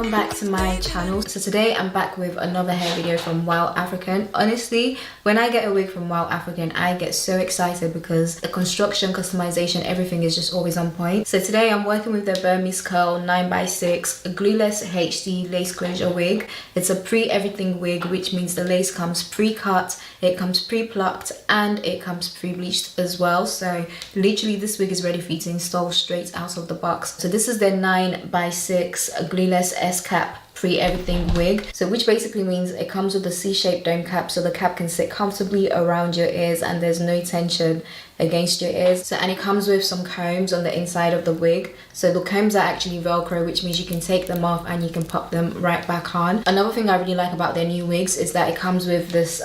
welcome back to my channel. So today I'm back with another hair video from Wowafrican. Honestly, when I get a wig from Wowafrican, I get so excited because the construction, customization, everything is just always on point. So today I'm working with their Burmese curl 9x6 Glueless HD lace closure wig. It's a pre-everything wig, which means the lace comes pre-cut, it comes pre-plucked, and it comes pre-bleached as well. So literally this wig is ready for you to install straight out of the box. So this is their 9x6 Glueless S-cap pre-everything wig, so which basically means it comes with a C-shaped dome cap, so the cap can sit comfortably around your ears and there's no tension against your ears. So, and it comes with some combs on the inside of the wig, so the combs are actually velcro, which means you can take them off and you can pop them right back on. Another thing I really like about their new wigs is that it comes with this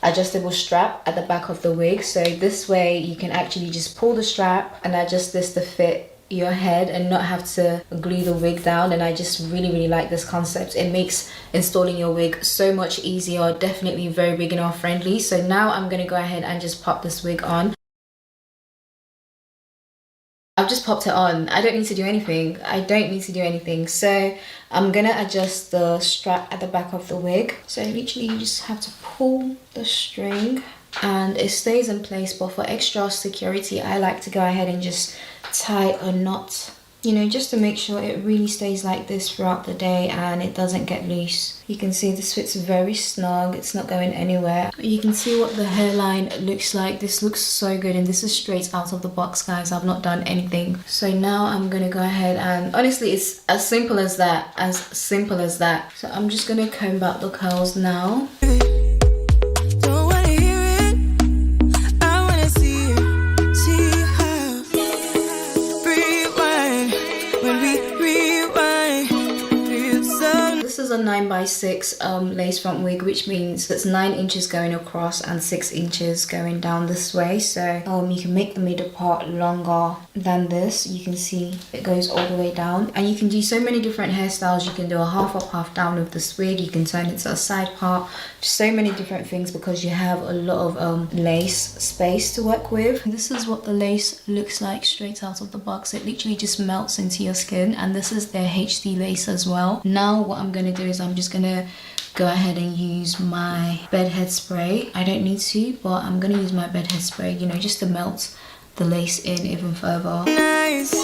adjustable strap at the back of the wig, so this way you can actually just pull the strap and adjust this to fit your head and not have to glue the wig down. And I just really like this concept. It makes installing your wig so much easier, definitely very beginner friendly. So now I'm gonna go ahead and just pop this wig on. I've just popped it on. I don't need to do anything. So I'm gonna adjust the strap at the back of the wig. So literally you just have to pull the string and it stays in place, but for extra security I like to go ahead and just tie a knot, you know, just to make sure it really stays like this throughout the day and it doesn't get loose. You can see this fits very snug, it's not going anywhere. You can see what the hairline looks like. This looks so good and this is straight out of the box, guys. I've not done anything. So now I'm gonna go ahead and honestly it's as simple as that, So I'm just gonna comb out the curls now. A 9x6 lace front wig, which means it's 9 inches going across and 6 inches going down this way. So you can make the middle part longer than this. You can see it goes all the way down and you can do so many different hairstyles. You can do a half up, half down with this wig. You can turn it to a side part, so many different things because you have a lot of lace space to work with. This is what the lace looks like straight out of the box. It literally just melts into your skin, and this is their HD lace as well. Now what I'm gonna do is I'm just gonna go ahead and use my bedhead spray. I don't need to, but I'm gonna use my bedhead spray, you know, just to melt the lace in even further. Nice.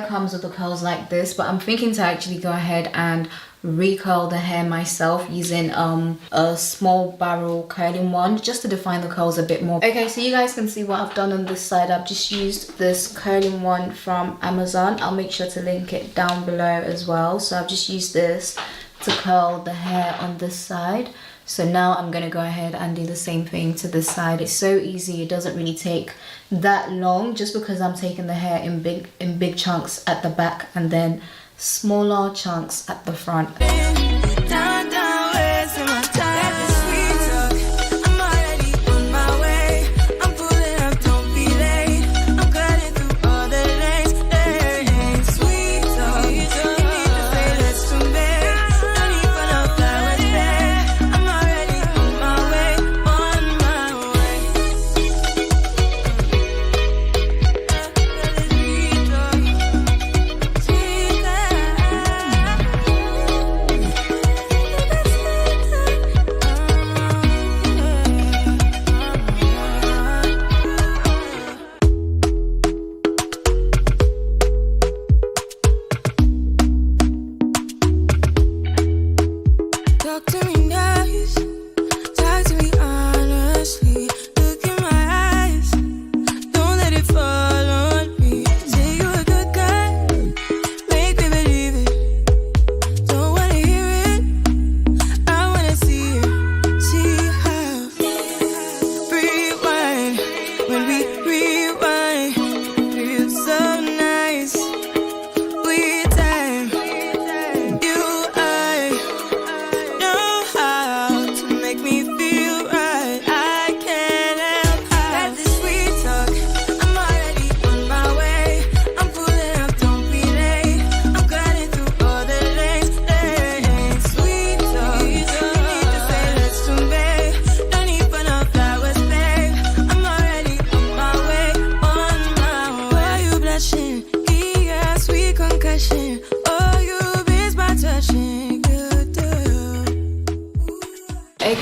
Comes with the curls like this, but I'm thinking to actually go ahead and recurl the hair myself using a small barrel curling wand just to define the curls a bit more. Okay, so you guys can see what I've done on this side. I've just used this curling wand from Amazon. I'll make sure to link it down below as well. So I've just used this to curl the hair on this side. So now I'm gonna go ahead and do the same thing to this side. It's so easy, it doesn't really take that long, just because I'm taking the hair in big chunks at the back and then smaller chunks at the front.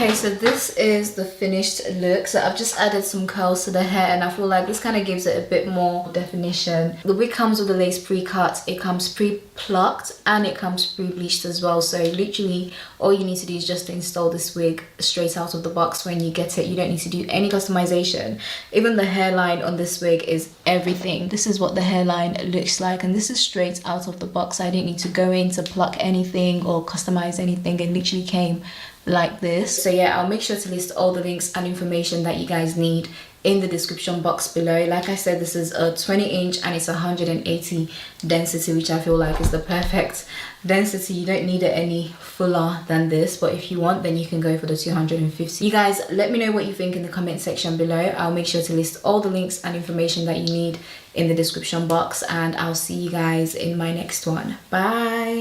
Okay, so this is the finished look. So I've just added some curls to the hair, and I feel like this kind of gives it a bit more definition. The wig comes with the lace pre-cut, it comes pre-plucked, and it comes pre-bleached as well. So literally all you need to do is just install this wig straight out of the box when you get it. You don't need to do any customization. Even the hairline on this wig is everything. This is what the hairline looks like, and this is straight out of the box. I didn't need to go in to pluck anything or customize anything. It literally came like this. So yeah, I'll make sure to list all the links and information that you guys need in the description box below. Like I said, this is a 20-inch and it's 180 density, which I feel like is the perfect density. You don't need it any fuller than this, but if you want, then you can go for the 250. You guys, let me know what you think in the comment section below. I'll make sure to list all the links and information that you need in the description box, and I'll see you guys in my next one. Bye.